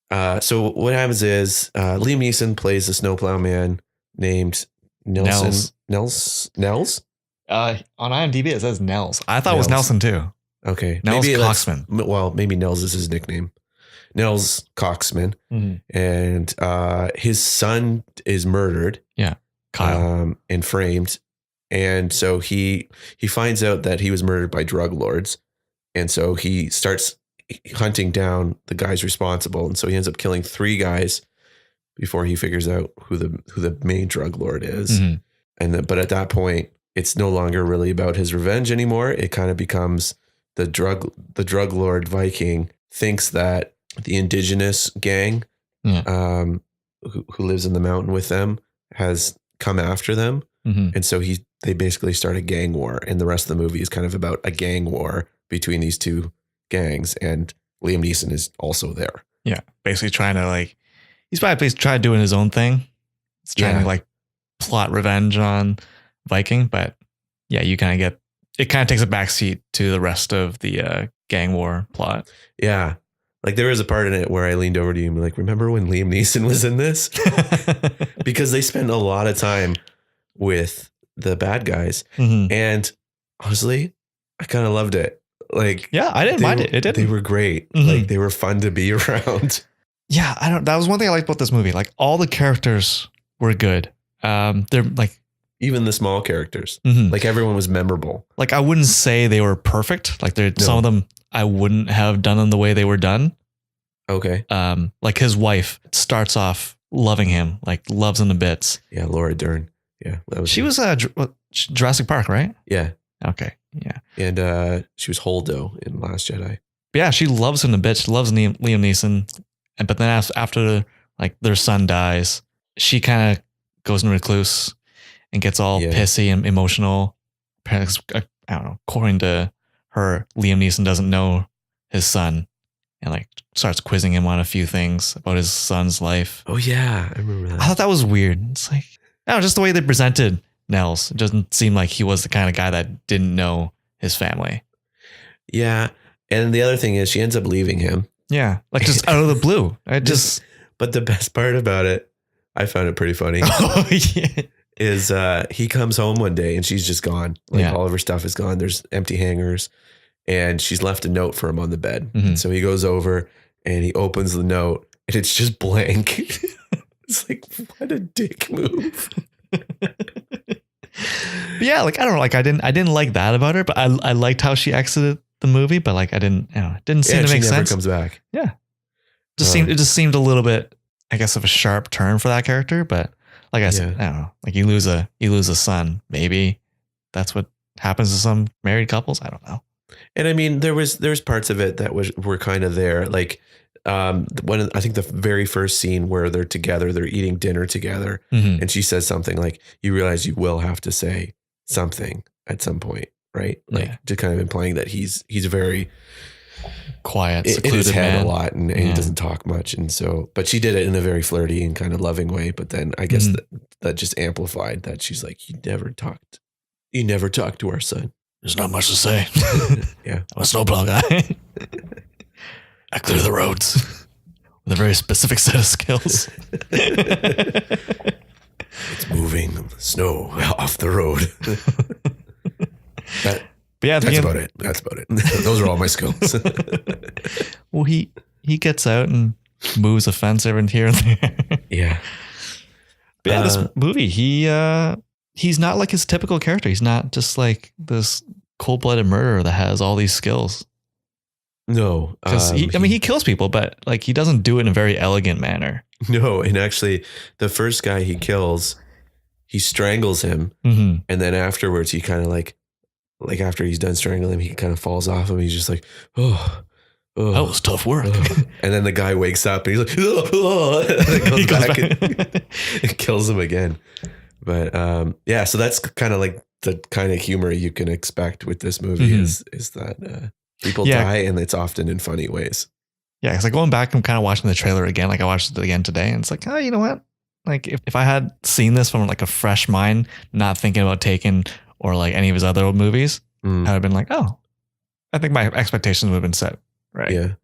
So what happens is Liam Neeson plays a snowplow man named Nels. On IMDb it says Nels. I thought it was Nelson too. Okay, Nels Coxman. Well, maybe Nels is his nickname. Nels Coxman, and his son is murdered. Yeah, Kyle, and framed. And so he finds out that he was murdered by drug lords. And so he starts hunting down the guys responsible. And so he ends up killing 3 guys before he figures out who the main drug lord is. But at that point, it's no longer really about his revenge anymore. It kind of becomes the drug lord Viking thinks that the indigenous gang who lives in the mountain with them has come after them. And so they basically start a gang war, and the rest of the movie is kind of about a gang war between these 2 gangs, and Liam Neeson is also there. Yeah, basically trying to he's probably trying doing his own thing. He's trying to plot revenge on Viking, but yeah, you kind of it kind of takes a backseat to the rest of the gang war plot. Yeah. Like there was a part in it where I leaned over to you and be like, remember when Liam Neeson was in this? Because they spend a lot of time with the bad guys. And honestly, I kind of loved it. Like, yeah, I didn't mind it. It didn't. They were great. Like they were fun to be around. Yeah, that was one thing I liked about this movie. Like all the characters were good. They're like, even the small characters, like everyone was memorable. Like I wouldn't say they were perfect. Like some of them I wouldn't have done them the way they were done. Okay. Like his wife starts off loving him, like loves him to bits. Yeah, Laura Dern. Yeah, she was Jurassic Park, right? Yeah. Okay. Yeah. And she was Holdo in Last Jedi. But yeah, she loves him to bits. She loves Liam Neeson, but then after their son dies, she kind of goes in recluse and gets all pissy and emotional. I don't know. According to her, Liam Neeson doesn't know his son, and starts quizzing him on a few things about his son's life. Oh yeah, I remember that. I thought that was weird. It's like, I don't know, just the way they presented Nels. It doesn't seem like he was the kind of guy that didn't know his family. Yeah, and the other thing is, she ends up leaving him. Yeah, just out of the blue. But the best part about it, I found it pretty funny. Oh yeah. Is he comes home one day and she's just gone. All of her stuff is gone. There's empty hangers, and she's left a note for him on the bed. So he goes over and he opens the note, and it's just blank. It's like, what a dick move. Yeah, like I don't know, like I didn't like that about her, but I liked how she exited the movie, but like I didn't, it didn't seem to make she never sense. comes back. Yeah. It just seemed a little bit, I guess, of a sharp turn for that character, but like I said, I don't know. Like you lose a son, maybe that's what happens to some married couples. I don't know. And I mean, there's parts of it that were kind of there. Like I think the very first scene where they're together, they're eating dinner together, and she says something like, "You realize you will have to say something at some point, right?" Like just kind of implying that he's very quiet, in his head man. a lot, and he doesn't talk much. And so, but she did it in a very flirty and kind of loving way. But then I guess that just amplified that she's like, "You never talked to our son. There's not much to say." Yeah, I'm a snowplow guy. I clear the roads with a very specific set of skills. It's moving snow off the road. That's about it. That's about it. Those are all my skills. Well, he gets out and moves a fence over here and there. Yeah. But yeah, this movie, he's not like his typical character. He's not just like this cold-blooded murderer that has all these skills. No, because he kills people, but like he doesn't do it in a very elegant manner. No, and actually, the first guy he kills, he strangles him, and then afterwards, he kind of like after he's done strangling him, he kind of falls off him. He's just like, oh, that was tough work. And then the guy wakes up and he's like, and then goes back and kills him again. But yeah, so that's kind of like the kind of humor you can expect with this movie is that. People die, and it's often in funny ways. Yeah, because like going back and kind of watching the trailer again, like I watched it again today, and it's like, oh, you know what? Like if I had seen this from like a fresh mind, not thinking about Taken or like any of his other movies, I would have been like, oh, I think my expectations would have been set right. Yeah.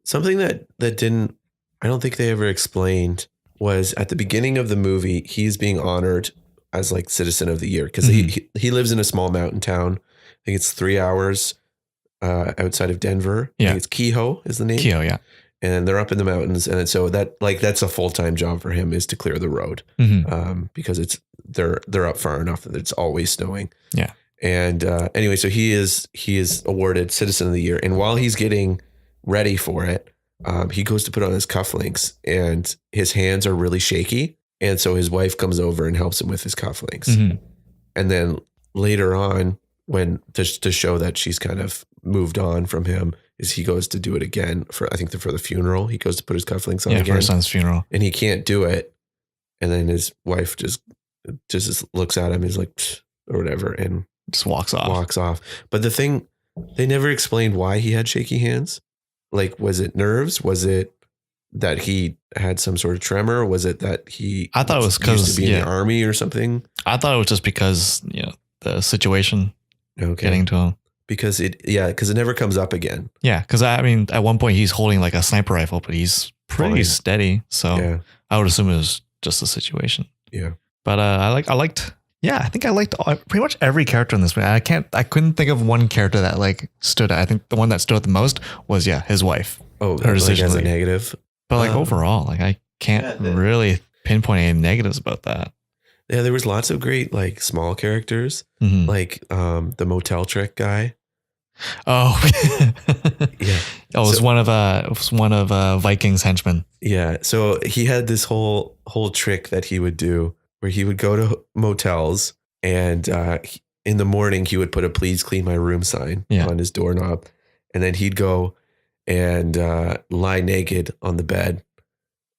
Something that didn't, I don't think they ever explained was at the beginning of the movie, he's being honored as like Citizen of the Year because he lives in a small mountain town. I think it's 3 hours. Outside of Denver. I think it's Kehoe is the name. Kehoe, yeah. And they're up in the mountains. And so that's a full-time job for him is to clear the road. Because they're up far enough that it's always snowing. Yeah. And anyway, so he is awarded Citizen of the Year. And while he's getting ready for it, he goes to put on his cufflinks and his hands are really shaky. And so his wife comes over and helps him with his cufflinks. And then later on, when to show that she's kind of moved on from him, is he goes to do it again for the funeral. He goes to put his cufflinks on again for his son's funeral, and he can't do it. And then his wife just looks at him, he's like, or whatever, and just walks off. But the thing, they never explained why he had shaky hands. Like, was it nerves? Was it that he had some sort of tremor? Was it that I thought it was because used to be in the army or something? I thought it was just because the situation. Getting to him because it never comes up again. Yeah, because I mean, at one point he's holding like a sniper rifle, but he's pretty steady. So I would assume it was just a situation. Yeah, but I liked pretty much every character in this movie. I couldn't think of one character that like stood out. I think the one that stood out the most was his wife. Oh, her decision as a negative. But like overall, like I can't really pinpoint any negatives about that. Yeah, there was lots of great like small characters, like the motel trick guy. Oh, yeah. It was one of Viking's henchmen. Yeah, so he had this whole trick that he would do where he would go to motels and in the morning he would put a "Please clean my room" sign on his doorknob, and then he'd go and lie naked on the bed.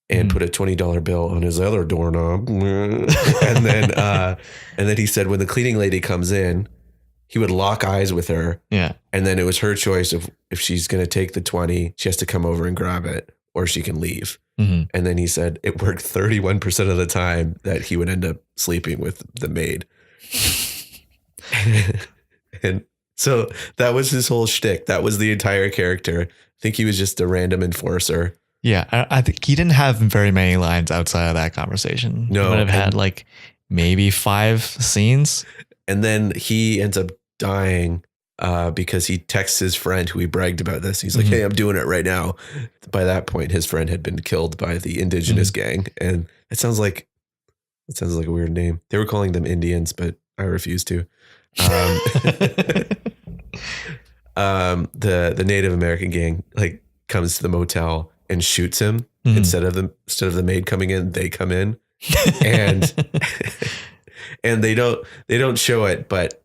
And put a $20 bill on his other doorknob, and then he said when the cleaning lady comes in, he would lock eyes with her. Yeah, and then it was her choice of if she's going to take the 20, she has to come over and grab it, or she can leave. And then he said it worked 31% of the time that he would end up sleeping with the maid. And so that was his whole shtick. That was the entire character. I think he was just a random enforcer. Yeah, I think he didn't have very many lines outside of that conversation. No, he would have had like maybe 5 scenes. And then he ends up dying because he texts his friend who he bragged about this. He's like, hey, I'm doing it right now. By that point, his friend had been killed by the indigenous gang. And it sounds like a weird name. They were calling them Indians, but I refuse to. The Native American gang like comes to the motel and shoots him instead of the maid coming in. They come in and and they don't show it, but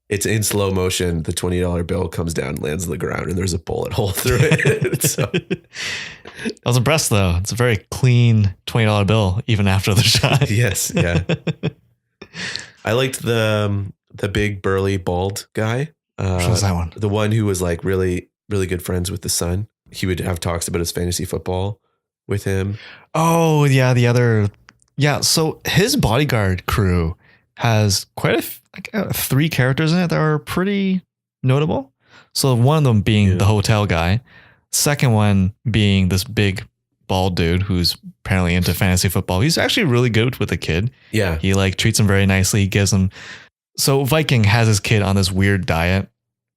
it's in slow motion. The $20 bill comes down, lands on the ground, and there's a bullet hole through it. So I was impressed though. It's a very clean $20 bill, even after the shot. Yes, yeah. I liked the big burly bald guy. Which was that one? The one who was like really, really good friends with the son. He would have talks about his fantasy football with him. Oh yeah, the other. Yeah, so his bodyguard crew has quite a 3 characters in it that are pretty notable. So one of them being the hotel guy, second one being this big bald dude who's apparently into fantasy football. He's actually really good with the kid. Yeah. He like treats him very nicely. He gives him. So Viking has his kid on this weird diet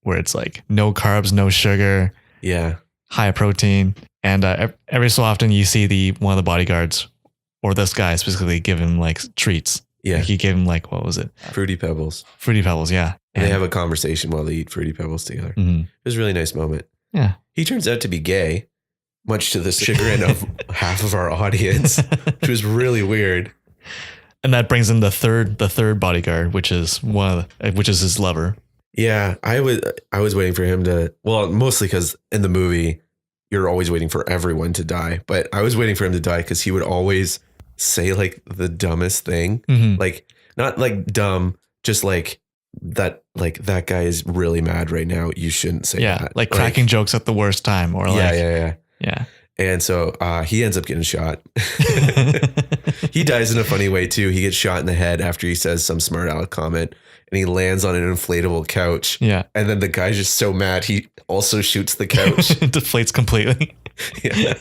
where it's like no carbs, no sugar. Yeah. High protein. And every so often you see one of the bodyguards or this guy specifically give him like treats. Yeah. Like he gave him like, what was it? Fruity Pebbles. Fruity Pebbles. Yeah. And they have a conversation while they eat Fruity Pebbles together. Mm-hmm. It was a really nice moment. Yeah. He turns out to be gay, much to the chagrin of half of our audience, which was really weird. And that brings in the third bodyguard, which is his lover. Yeah. I was waiting for him to, well, mostly because in the movie, you're always waiting for everyone to die, but I was waiting for him to die because he would always say like the dumbest thing, like not like dumb, just like that guy is really mad right now. You shouldn't say that. Like cracking jokes at the worst time or yeah. And so he ends up getting shot. He dies in a funny way too. He gets shot in the head after he says some smart aleck comment and he lands on an inflatable couch. Yeah. And then the guy's just so mad. He also shoots the couch. It deflates completely. Yeah.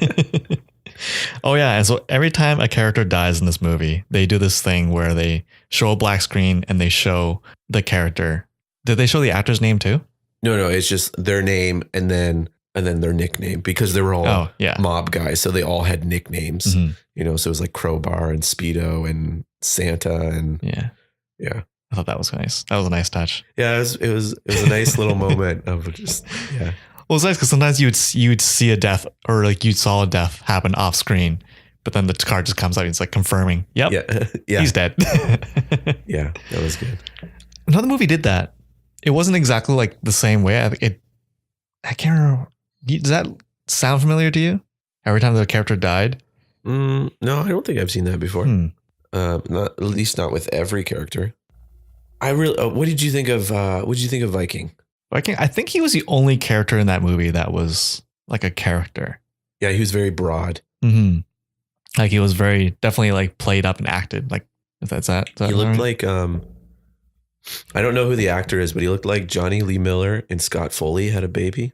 Oh yeah. And so every time a character dies in this movie, they do this thing where they show a black screen and they show the character. Did they show the actor's name too? No, it's just their name and then their nickname because they were all mob guys. So they all had nicknames, you know, so it was like Crowbar and Speedo and Santa and yeah. I thought that was nice. That was a nice touch. Yeah, it was a nice little moment of just Well, it's nice because sometimes you'd see a death or like you saw a death happen off screen, but then the card just comes out and it's like confirming. Yep. Yeah. He's dead. Yeah, that was good. Another movie did that. It wasn't exactly like the same way. I can't remember. Does that sound familiar to you? Every time the character died? No, I don't think I've seen that before. Not at least not with every character. What did you think of Viking? Viking, I think he was the only character in that movie that was like a character. Yeah, he was very broad. Like he was very definitely like played up and acted. Like if that's that. He looked like I don't know who the actor is, but he looked like Johnny Lee Miller and Scott Foley had a baby.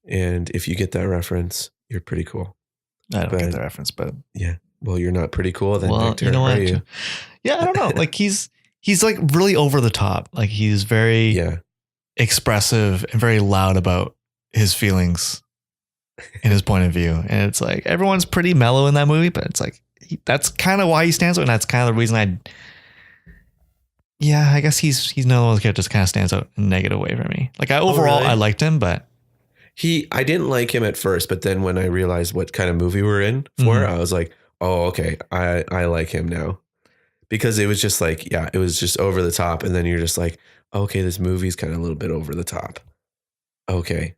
And if you get that reference, you're pretty cool. I don't get the reference, but yeah. Well, you're not pretty cool then, Victor. You know what? Are you? Yeah, I don't know. Like he's like really over the top. Like he's very expressive and very loud about his feelings and his point of view. And it's like everyone's pretty mellow in that movie, but it's like that's kind of why he stands out, and that's kind of the reason I guess he's another one of those characters that kind of stands out in a negative way for me. Like overall, I liked him, but I didn't like him at first, but then when I realized what kind of movie we're in for, I was like, oh, okay, I like him now. Because it was just like, it was just over the top. And then you're just like, okay, this movie's kind of a little bit over the top. Okay,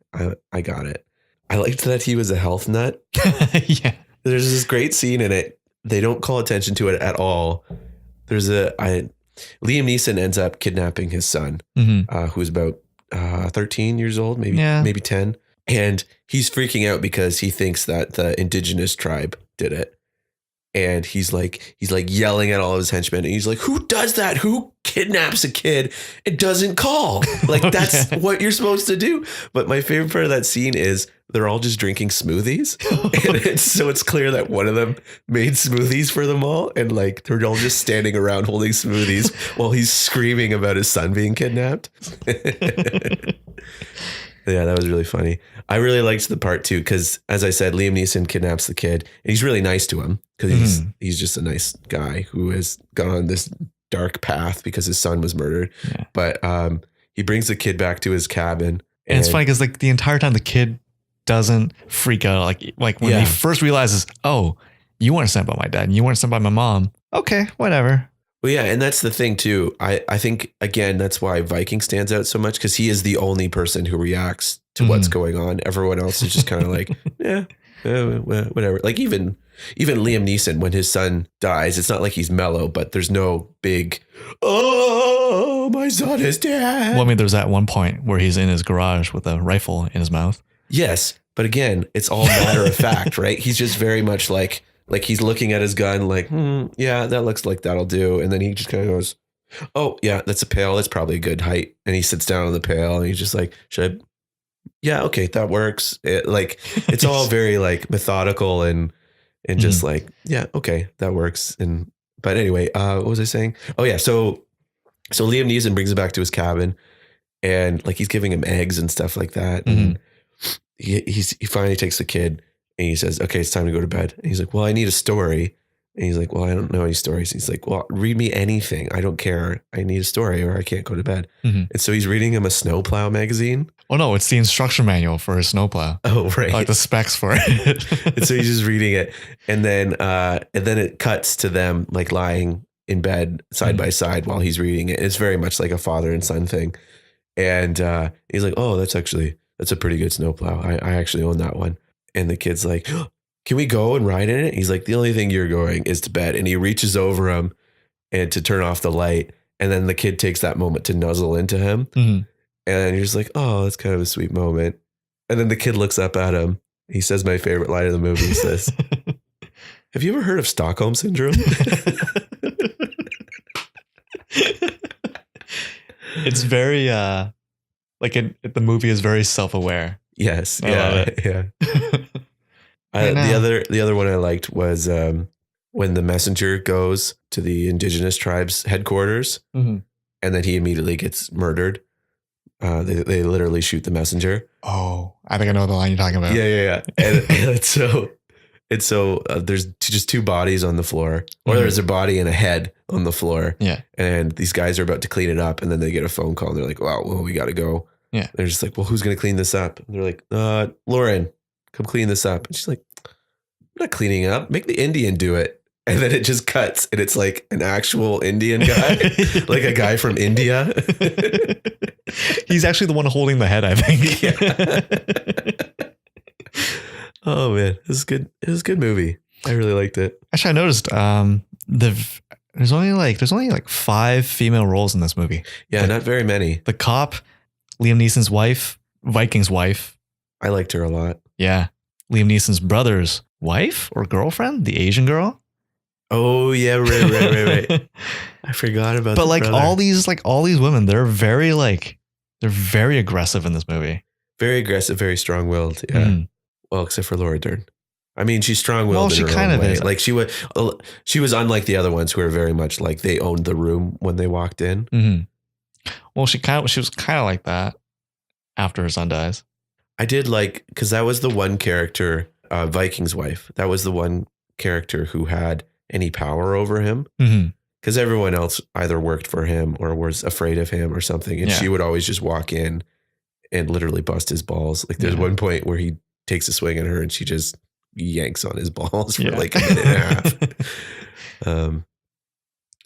I got it. I liked that he was a health nut. Yeah. There's this great scene in it. They don't call attention to it at all. Liam Neeson ends up kidnapping his son, who's about 13 years old, maybe 10. And he's freaking out because he thinks that the indigenous tribe did it. And he's like yelling at all of his henchmen. And he's like, who does that? Who kidnaps a kid and doesn't call? Like, that's what you're supposed to do. But my favorite part of that scene is they're all just drinking smoothies. And so it's clear that one of them made smoothies for them all. And like, they're all just standing around holding smoothies while he's screaming about his son being kidnapped. Yeah, that was really funny. I really liked the part too, because as I said, Liam Neeson kidnaps the kid and he's really nice to him because he's just a nice guy who has gone on this dark path because his son was murdered. Yeah. But he brings the kid back to his cabin. And it's funny because like the entire time the kid doesn't freak out. Like when he first realizes, oh, you weren't sent by my dad and you weren't sent by my mom. Okay, whatever. Well, yeah, and that's the thing too. I think, again, that's why Viking stands out so much because he is the only person who reacts to what's going on. Everyone else is just kind of like, whatever. Like even Liam Neeson, when his son dies, it's not like he's mellow, but there's no big, oh, my son is dead. Well, I mean, there's that one point where he's in his garage with a rifle in his mouth. Yes, but again, it's all matter of fact, right? He's just very much like he's looking at his gun like, yeah, that looks like that'll do. And then he just kind of goes, oh, yeah, that's a pail. That's probably a good height. And he sits down on the pail and he's just like, should I? Yeah, okay, that works. It's all very like methodical and just like, yeah, okay, that works. But anyway, what was I saying? Oh, yeah. So Liam Neeson brings him back to his cabin and like he's giving him eggs and stuff like that. And he finally takes the kid. And he says, okay, it's time to go to bed. And he's like, well, I need a story. And he's like, well, I don't know any stories. He's like, well, read me anything. I don't care. I need a story or I can't go to bed. And so he's reading him a snowplow magazine. Oh, no, it's the instruction manual for his snowplow. Oh, right. Like the specs for it. And so he's just reading it. And then it cuts to them like lying in bed side by side while he's reading it. It's very much like a father and son thing. And he's like, oh, that's a pretty good snowplow. I actually own that one. And the kid's like, oh, can we go and ride in it? He's like, the only thing you're going is to bed. And he reaches over him and to turn off the light. And then the kid takes that moment to nuzzle into him. And you're just like, oh, that's kind of a sweet moment. And then the kid looks up at him. He says my favorite line of the movie is this. Have you ever heard of Stockholm Syndrome? It's very, the movie is very self-aware. Yes. I love it. Yeah. The other one I liked was when the messenger goes to the indigenous tribes headquarters and then he immediately gets murdered. They literally shoot the messenger. Oh, I think I know the line you're talking about. Yeah. And so there's just two bodies on the floor, or there's a body and a head on the floor. Yeah. And these guys are about to clean it up, and then they get a phone call and they're like, wow, well, we got to go. Yeah. They're just like, well, who's going to clean this up? And they're like, Lauren, come clean this up. And she's like, I'm not cleaning up. Make the Indian do it. And then it just cuts and it's like an actual Indian guy, like a guy from India. He's actually the one holding the head, I think. Oh man, this is good. It was a good movie. I really liked it. Actually, I noticed there's only like 5 female roles in this movie. Yeah, not very many. The cop, Liam Neeson's wife, Viking's wife. I liked her a lot. Yeah. Liam Neeson's brother's wife or girlfriend, the Asian girl. Oh yeah, right. I forgot about that. But like all these women, they're very aggressive in this movie. Very aggressive, very strong-willed. Yeah. Well, except for Laura Dern. I mean, she's strong-willed. Well, she kind of is. Like she was unlike the other ones who were very much like they owned the room when they walked in. Well, she was kind of like that after her son dies. I did like, because that was the one character, Viking's wife. That was the one character who had any power over him. Because everyone else either worked for him or was afraid of him or something. And she would always just walk in and literally bust his balls. Like there's one point where he takes a swing at her and she just yanks on his balls for like a minute and a half.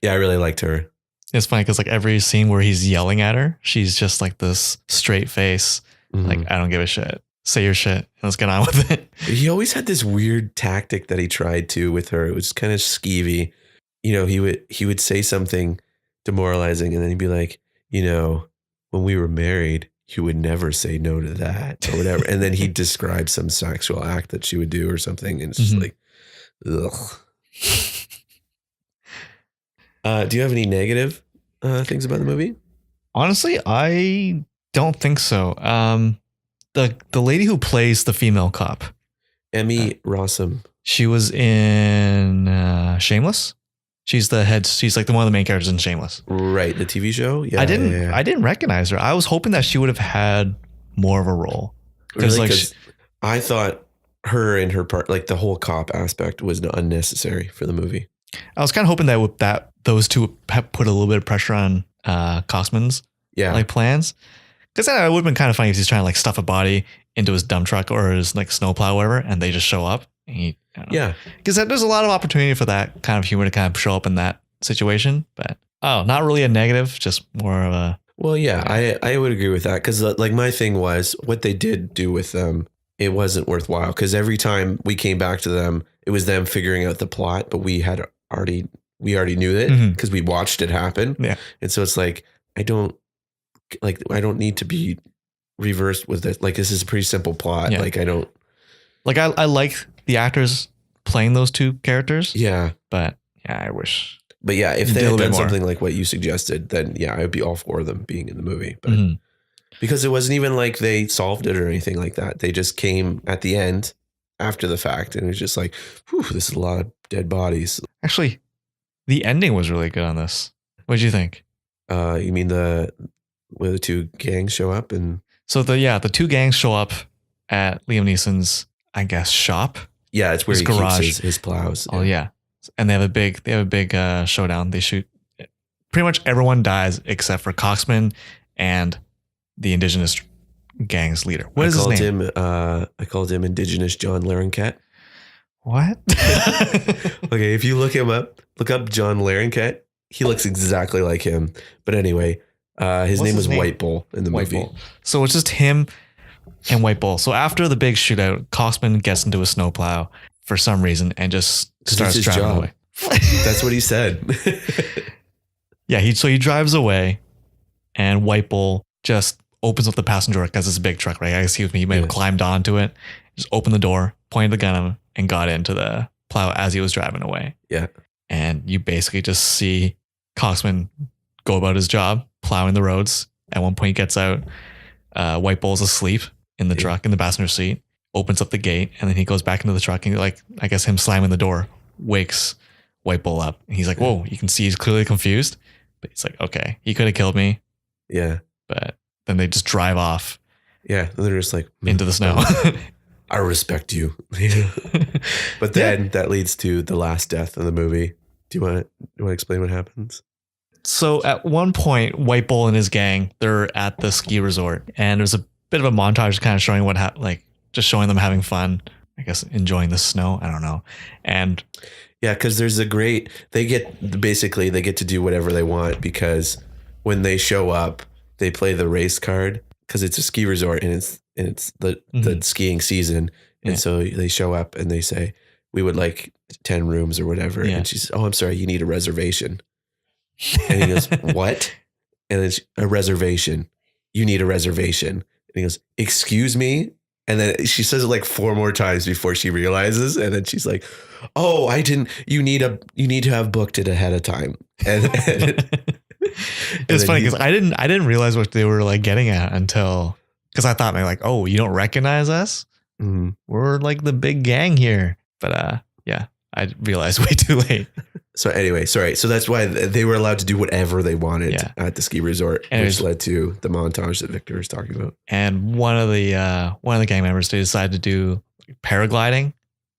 I really liked her. It's funny because like every scene where he's yelling at her, she's just like this straight face. Like, I don't give a shit. Say your shit. Let's get on with it. He always had this weird tactic that he tried to with her. It was kind of skeevy. You know, he would say something demoralizing and then he'd be like, you know, when we were married, you would never say no to that or whatever. And then he'd describe some sexual act that she would do or something. And it's just like, ugh. Do you have any negative things about the movie? Honestly, I don't think so. The lady who plays the female cop, Emmy Rossum. She was in Shameless. She's the head. She's like one of the main characters in Shameless. Right, the TV show. Yeah, I didn't recognize her. I was hoping that she would have had more of a role. Really? Because I thought her and her part, like the whole cop aspect, was unnecessary for the movie. I was kind of hoping that those two put a little bit of pressure on Costman's like plans. Because it would have been kind of funny if he's trying to like stuff a body into his dump truck or his like snowplow or whatever, and they just show up. Because there's a lot of opportunity for that kind of humor to kind of show up in that situation. But not really a negative, just more of a. Well, I would agree with that, because like my thing was what they did do with them. It wasn't worthwhile, because every time we came back to them, it was them figuring out the plot, but we already knew it because we watched it happen. Yeah, and so it's like I don't need to be reversed with it. Like, this is a pretty simple plot. Yeah. Like, I don't like. I like the actors playing those two characters. Yeah, but I wish. But yeah, if they had done something like what you suggested, then I would be all for them being in the movie. But because it wasn't even like they solved it or anything like that. They just came at the end after the fact, and it was just like, whew, this is a lot of dead bodies. Actually, the ending was really good on this. What did you think? You mean where the two gangs show up? And so the two gangs show up at Liam Neeson's, I guess, shop. Yeah, it's where his he garage. Keeps his plows. Oh yeah. And they have a big showdown. They shoot. Pretty much everyone dies except for Coxman and the indigenous gang's leader. What is his name? I called him Indigenous John Larroquette. What? Okay, if you look up John Larroquette. He looks exactly like him. But anyway, his name was White Bull in the movie. Bull. So it's just him and White Bull. So after the big shootout, Coxman gets into a snowplow for some reason and just starts driving away. That's what he said. Yeah, he drives away, and White Bull just opens up the passenger door because it's a big truck, right? I guess he may have climbed onto it, just opened the door, pointed the gun at him, and got into the plow as he was driving away. Yeah. And you basically just see Coxman go about his job, plowing the roads. At one point he gets out, White Bull's asleep in the truck, in the passenger seat, opens up the gate, and then he goes back into the truck, and like, I guess him slamming the door wakes White Bull up. And he's like, whoa, you can see he's clearly confused. But he's like, okay, he could have killed me. Yeah. But then they just drive off. Yeah. And they're just like, into the snow. I respect you. But then that leads to the last death in the movie. Do you want to explain what happens? So at one point, White Bull and his gang, they're at the ski resort, and there's a bit of a montage kind of showing just showing them having fun, I guess, enjoying the snow. I don't know. And yeah, because there's they get to do whatever they want, because when they show up, they play the race card, because it's a ski resort and it's the skiing season. And so they show up and they say, we would like 10 rooms or whatever. Yeah. And she says, oh, I'm sorry, you need a reservation. And he goes, what? And it's a reservation. You need a reservation. And he goes, excuse me? And then she says it like 4 more times before she realizes. And then she's like, oh, I didn't, you need to have booked it ahead of time. And it's funny because I didn't realize what they were like getting at until, because I thought like, oh, you don't recognize us? Mm-hmm. We're like the big gang here. But yeah, I realized way too late. So anyway, sorry. So that's why they were allowed to do whatever they wanted at the ski resort, and which led to the montage that Victor was talking about. And one of the gang members, they decided to do paragliding.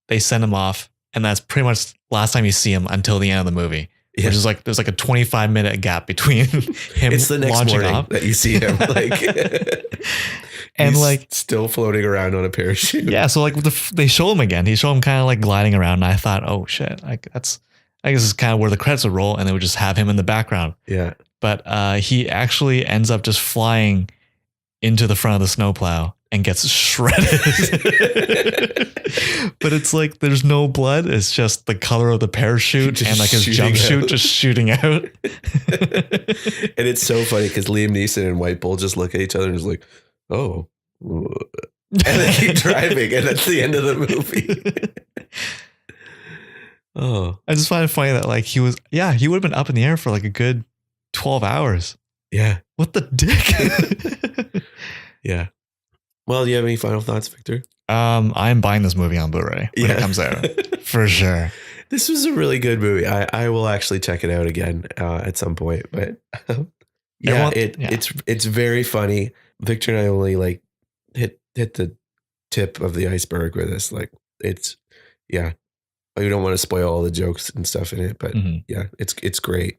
They send him off, and that's pretty much last time you see him until the end of the movie. Yeah. Which is like there's like a 25-minute gap between him. It's the next morning off. That you see him like, and he's like still floating around on a parachute. Yeah, so like they show him again. He show him kind of like gliding around, and I thought, oh shit, like I guess this is kind of where the credits would roll, and they would just have him in the background. Yeah, but he actually ends up just flying into the front of the snowplow and gets shredded. But it's like there's no blood. It's just the color of the parachute just and like his jumpsuit just shooting out. And it's so funny because Liam Neeson and White Bull just look at each other and is like, oh. And they keep driving, and that's the end of the movie. Oh, I just find it funny that like he would have been up in the air for like a good 12 hours. Yeah. What the dick? Yeah. Well, do you have any final thoughts, Victor? I'm buying this movie on Blu-ray when it comes out for sure. This was a really good movie. I will actually check it out again at some point. But it's very funny. Victor and I only like hit the tip of the iceberg with this. Like it's, yeah, I don't want to spoil all the jokes and stuff in it, but yeah, it's great.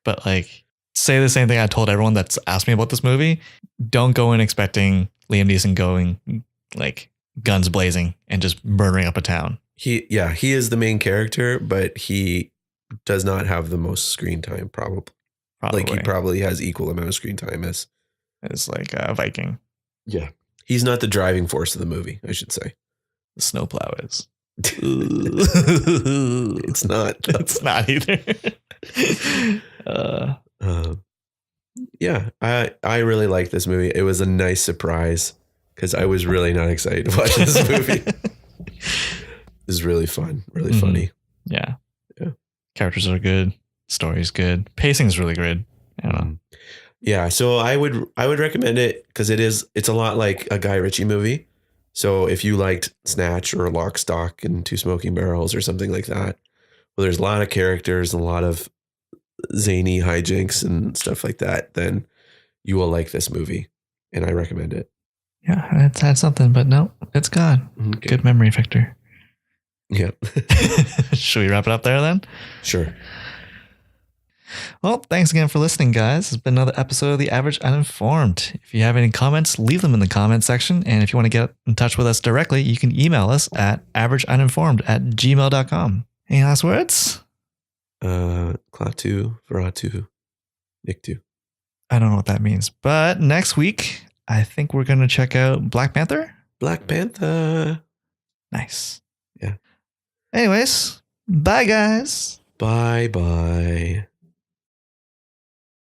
But like, say the same thing I told everyone that's asked me about this movie. Don't go in expecting Liam Neeson going like guns blazing and just murdering up a town. He is the main character, but he does not have the most screen time. Probably. Like he probably has equal amount of screen time as like a Viking. Yeah, he's not the driving force of the movie, I should say. The snowplow is. It's not. It's not either. Yeah, I really like this movie. It was a nice surprise because I was really not excited to watch this movie. It was really fun, really funny. Yeah. Yeah. Characters are good. Story's good. Pacing's really good. I don't know. Yeah, so I would recommend it because it's a lot like a Guy Ritchie movie. So if you liked Snatch or Lock, Stock and Two Smoking Barrels or something like that, well, there's a lot of characters and a lot of zany hijinks and stuff like that, then you will like this movie, and I recommend it. Yeah, it's had something, but no, it's gone. Okay. Good memory, Victor. Yeah. Should we wrap it up there then? Sure. Well, thanks again for listening, guys. It's been another episode of The Average Uninformed. If you have any comments, leave them in the comment section. And if you want to get in touch with us directly, you can email us at averageuninformed@gmail.com. Any last words? Klaatu, Veratu, Niktu. I don't know what that means. But next week, I think we're going to check out Black Panther. Black Panther. Nice. Yeah. Anyways, bye, guys. Bye-bye.